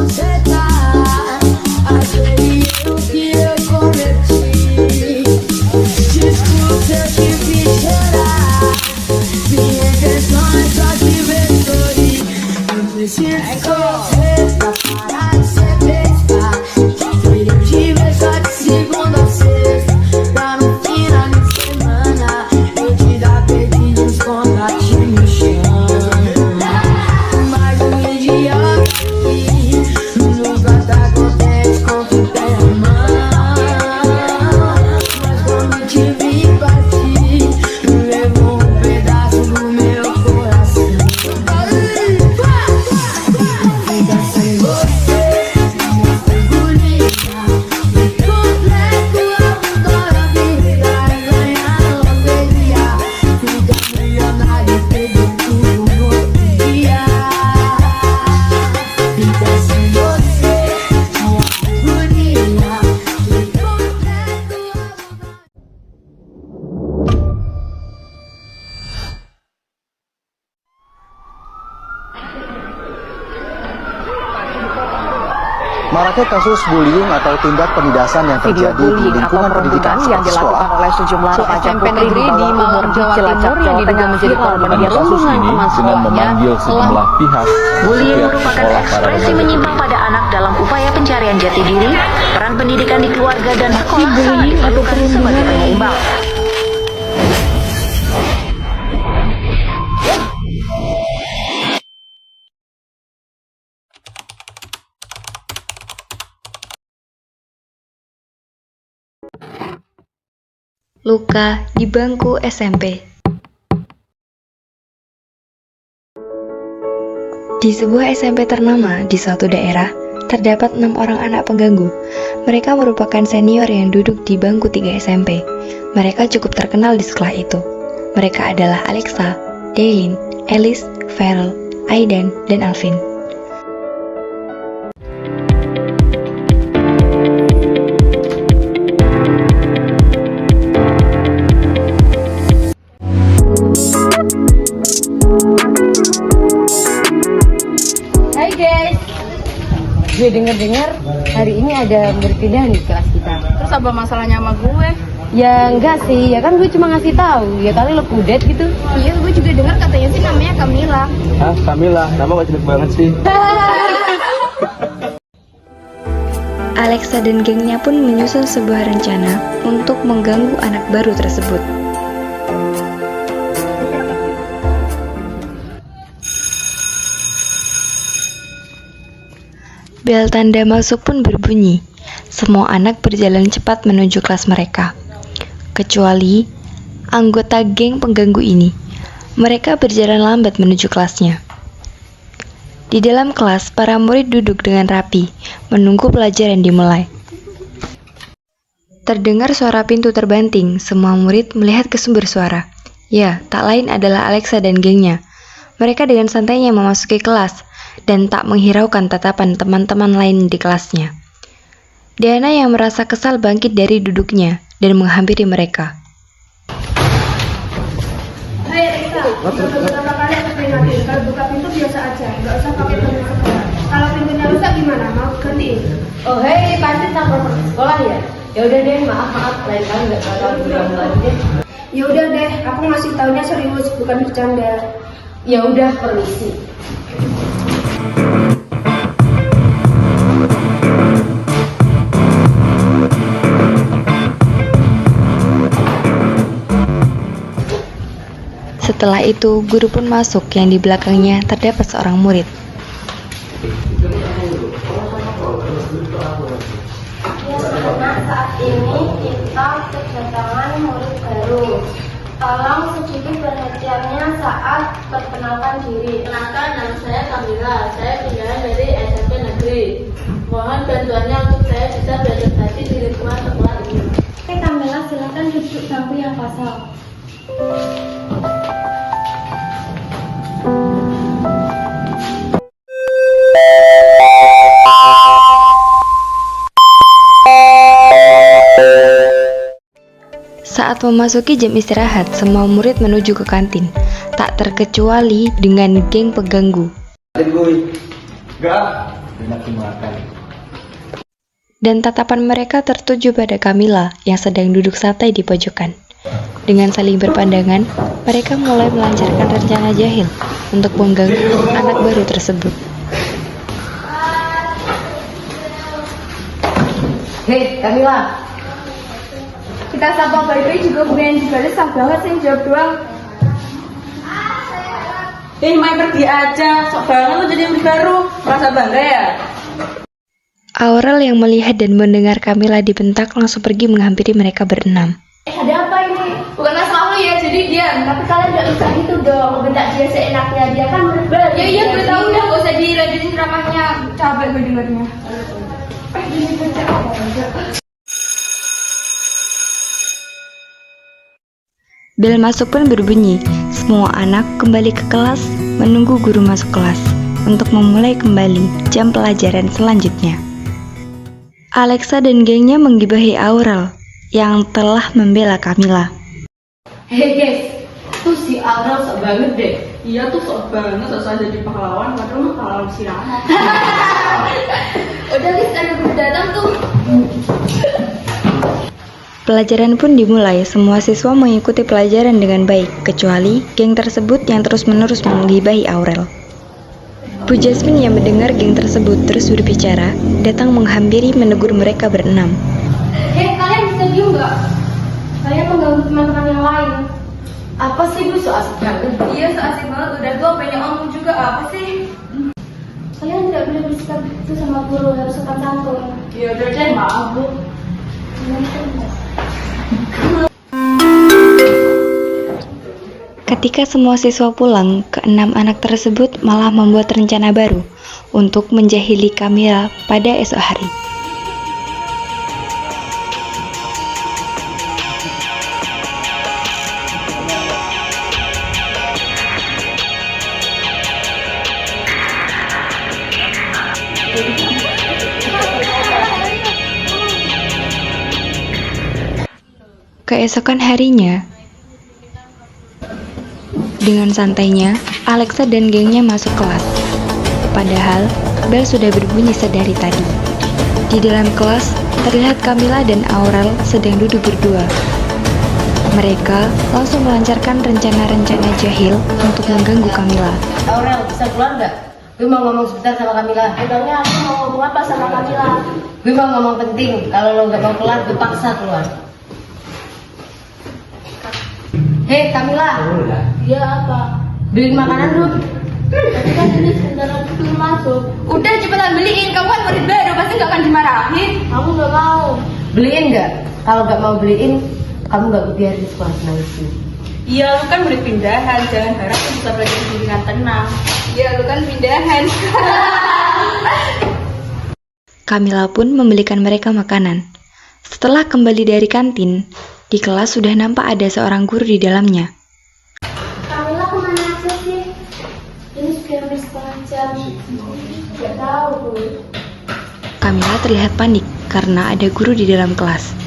consertar aquele erro que eu cometi. Desculpa eu te vi chorar, minha intenção é só te ver sorrir. Eu preciso de você pra parar de ser besta. Queria te ver só de segunda a sexta, pra no final de semana eu te dar beijinhos, contatinho no chão. Mas um idiota aqui nunca tá contente com o que tem a mão. Mas quando te vi partir, levou um pedaço do meu coração. Ainda sem você, minha figurinha, me completo, adoro a vida, ganhar loteria, ficar milionário e perder tudo no outro dia. Fica sem você, minha figurinha, me completo, adoro. Maraknya kasus bullying atau tindak penindasan yang Video terjadi di bullying atau lingkungan pendidikan perundungan yang seperti dilakukan sekolah. oleh sejumlah remaja SMP putri negeri di bawah Malang, umur di Jawa Cilacap, Timur yang Jawa diduga Tengah menjadi viral korban media kasus sosial ini teman dengan sekolahnya memanggil sejumlah pihak. Bullying pihak merupakan sekolah, para ekspresi remaja menyimpang pada anak dalam upaya pencarian jati diri, peran pendidikan di keluarga dan sekolah sangat diperlukan sebagai penyeimbang. Luka di bangku SMP. Di sebuah SMP ternama di suatu daerah, terdapat 6 orang anak pengganggu. Mereka merupakan senior yang duduk di bangku 3 SMP. Mereka cukup terkenal di sekolah itu. Mereka adalah Alexa, Daylin, Alice, Farrell, Aidan, dan Alvin. Hai guys, gue denger-dengar hari ini ada berpindah nih kelas kita. Terus apa masalahnya sama gue? Ya enggak sih, ya kan gue cuma ngasih tahu. Ya kali lo kudet gitu. Iya, gue juga dengar katanya sih namanya Kamila. Ah, Kamila, nama gak jelek banget sih. Alexa dan gengnya pun menyusun sebuah rencana untuk mengganggu anak baru tersebut. Bel tanda masuk pun berbunyi. Semua anak berjalan cepat menuju kelas mereka, kecuali anggota geng pengganggu ini. Mereka berjalan lambat menuju kelasnya. Di dalam kelas, para murid duduk dengan rapi, menunggu pelajaran dimulai. Terdengar suara pintu terbanting. Semua murid melihat ke sumber suara. Ya, tak lain adalah Alexa dan gengnya. Mereka dengan santainya memasuki kelas dan tak menghiraukan tatapan teman-teman lain di kelasnya. Diana yang merasa kesal bangkit dari duduknya dan menghampiri mereka. Hai Rika, beberapa kali aku peringatin, kalau buka pintu biasa aja, nggak usah pakai kunci sekolah. Kalau pintunya rusak gimana? Mau gantiin? Oh hei, pasti sama sekolah ya? Ya udah deh, maaf, lain kali nggak bakal berulang lagi deh. Ya udah deh, aku ngasih taunya serius, bukan bercanda. Ya udah, permisi. Setelah itu, guru pun masuk yang di belakangnya terdapat seorang murid. Ya karena saat ini kita kedatangan murid baru. Tolong sedikit perhatiannya saat perkenalkan diri. Kenalkan, nama saya Kamila. Saya pindahan dari SMP negeri. Mohon bantuannya untuk saya bisa beradaptasi di lingkungan sekolah ini. Oke Kamila, silakan duduk bangku yang kosong. Saat memasuki jam istirahat, semua murid menuju ke kantin, tak terkecuali dengan geng pengganggu. Gak, banyak dimakan. Dan tatapan mereka tertuju pada Camilla yang sedang duduk santai di pojokan. Dengan saling berpandangan, mereka mulai melancarkan rencana jahil untuk mengganggu anak baru tersebut. Hei, Camilla. Kita sapa baik-baik juga bukan dibalas banget sih jawab doang. Main pergi aja, sok banget lo jadi murid baru, merasa bangga ya? Aurel yang melihat dan mendengar Camilla dibentak langsung pergi menghampiri mereka berenam. Ada apa ini? Bukan masalah lo ya, jadi diam. Tapi kalian gak usah gitu dong, bentak dia seenaknya, dia kan murid baru. Ya iya, gue tahu udah, gak usah dilanjutin ceramahnya. Capek gue dengarnya. Bel masuk pun berbunyi. Semua anak kembali ke kelas menunggu guru masuk kelas untuk memulai kembali jam pelajaran selanjutnya. Alexa dan gengnya menggibahi Aurel yang telah membela Camilla. Hei guys, tuh si Aurel sok banget deh. Iya tuh sok banget, sok jadi pahlawan, padahal mah pahlawan siaran. Udah guys, ada guru datang tuh. Pelajaran pun dimulai, semua siswa mengikuti pelajaran dengan baik, kecuali geng tersebut yang terus-menerus menggibahi Aurel. Bu Jasmine yang mendengar geng tersebut terus berbicara, datang menghampiri menegur mereka berenam. Hei, kalian bisa diem nggak? Kalian mengganggu teman-teman yang lain. Apa sih Bu, so asik banget? Iya, so asik banget. Udah tua banyak omong juga, apa sih? Kalian tidak boleh bersikap begitu sama guru, harus sopan santun. Ya udah deh, maaf bu. Ketika semua siswa pulang, keenam anak tersebut malah membuat rencana baru untuk menjahili Camilla pada esok hari. Keesokan harinya, dengan santainya, Alexa dan gengnya masuk kelas. Padahal, bel sudah berbunyi sedari tadi. Di dalam kelas, terlihat Camilla dan Aurel sedang duduk berdua. Mereka langsung melancarkan rencana-rencana jahil untuk mengganggu Camilla. Aurel, bisa keluar nggak? Gue mau ngomong sebentar sama Camilla. Emangnya aku mau ngomong apa sama Camilla? Gue mau ngomong penting. Kalau lo nggak mau keluar, gue paksa keluar. Hei Camilla, Dia apa? beliin makanan dulu. Tapi kan ini sebentar lagi belum masuk. Udah cepetan beliin, kamu kan murid baru, pasti gak akan dimarahin. Aku nggak mau. Beliin nggak? Kalau nggak mau beliin, kamu nggak biar di sekolah nangis. Iya, lu kan murid pindahan, jangan harap lu bisa belajar dengan tenang. Ya lu kan pindahan. Camilla pun membelikan mereka makanan. Setelah kembali dari kantin, di kelas sudah nampak ada seorang guru di dalamnya. Camilla kemana aja sih? Ini sudah hampir setengah jam. Nggak tahu Bu. Camilla terlihat panik karena ada guru di dalam kelas.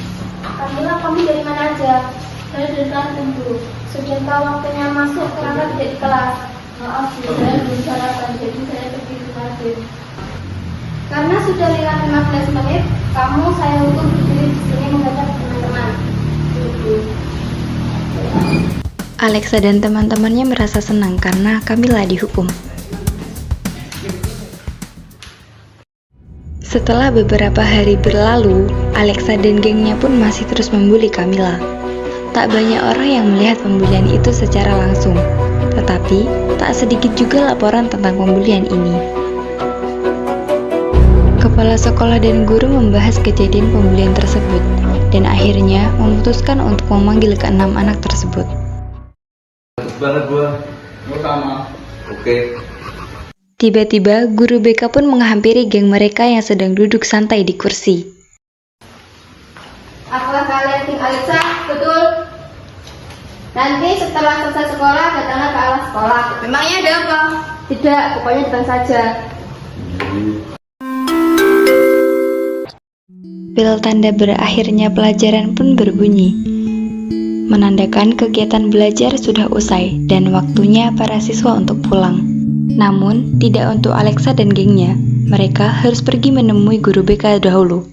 Camilla, kamu dari mana aja? Saya dari kantin Bu. Sudah tahu waktunya masuk, kenapa tidak di kelas? Maaf Bu, saya belum sarapan, jadi saya pergi ke kantin. Karena sudah lewat 15 menit, kamu saya hukum berdiri di sini menghadap teman-teman. Alexa dan teman-temannya merasa senang karena Camilla dihukum. Setelah beberapa hari berlalu, Alexa dan gengnya pun masih terus membuli Camilla. Tak banyak orang yang melihat pembulian itu secara langsung, tetapi tak sedikit juga laporan tentang pembulian ini. Kepala sekolah dan guru membahas kejadian pembulian tersebut dan akhirnya memutuskan untuk memanggil keenam anak tersebut. Banget gua. Sama. Oke. Tiba-tiba guru BK pun menghampiri geng mereka yang sedang duduk santai di kursi. Apakah kalian tim Alexa? Betul. Nanti setelah selesai sekolah, datanglah ke aula sekolah. Memangnya ada apa? Tidak, pokoknya datang saja. Bel tanda berakhirnya pelajaran pun berbunyi, menandakan kegiatan belajar sudah usai dan waktunya para siswa untuk pulang. Namun, tidak untuk Alexa dan gengnya. mereka harus pergi menemui guru BK dahulu.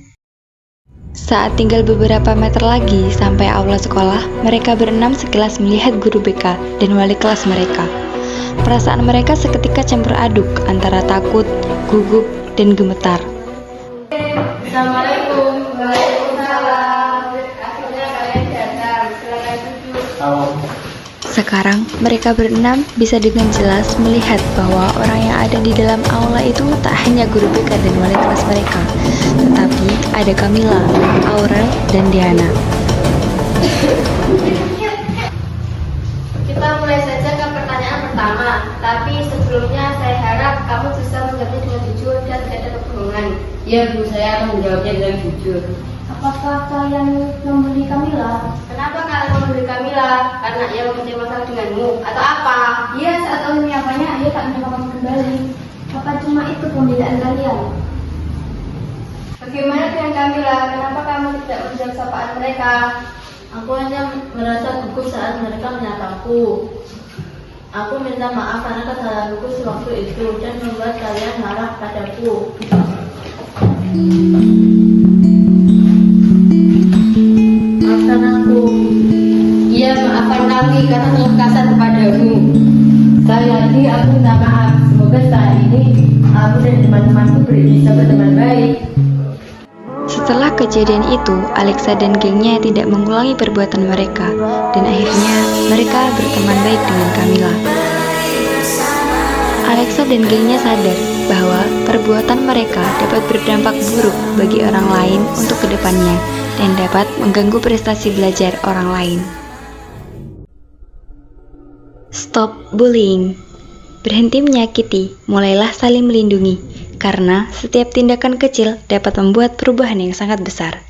Saat tinggal beberapa meter lagi sampai aula sekolah, mereka berenam sekilas melihat guru BK dan wali kelas mereka. Perasaan mereka seketika campur aduk antara takut, gugup, dan gemetar. Assalamualaikum. Waalaikumsalam. Akhirnya kalian datang. Silakan duduk. Sekarang mereka berenam bisa dengan jelas melihat bahwa orang yang ada di dalam aula itu tak hanya guru BK dan wali kelas mereka, tetapi ada Camilla, Aurel, dan Diana. Kita mulai saja ke pertanyaan pertama. Tapi sebelumnya saya harap kamu bisa menjawabnya dengan jujur dan tidak ada kebohongan. Ya Bu, saya akan menjawabnya dengan jujur. Apakah kalian membeli Camilla? Kenapa kalian membeli Camilla? Karena ia mempunyai masalah denganmu atau apa? Iya, saat tahu apanya, ia tak menyapa kamu kembali. Apa cuma itu pembedaan kalian? Bagaimana dengan Camilla? Kenapa kamu tidak menjawab sapaan mereka? Aku hanya merasa gugup saat mereka menyapaku. Aku minta maaf karena kesalahanku sewaktu itu dan membuat kalian marah padaku. Maafkan aku. Iya, maafkan kami karena telah kasar kepadamu. Sekali lagi aku minta maaf. Semoga setelah ini aku dan teman-temanku bisa berteman baik. Setelah kejadian itu, Alexa dan gengnya tidak mengulangi perbuatan mereka, dan akhirnya mereka berteman baik dengan Camilla. Alexa dan gengnya sadar bahwa perbuatan mereka dapat berdampak buruk bagi orang lain untuk kedepannya dan dapat mengganggu prestasi belajar orang lain. Stop bullying. Berhenti menyakiti, mulailah saling melindungi, karena setiap tindakan kecil dapat membuat perubahan yang sangat besar.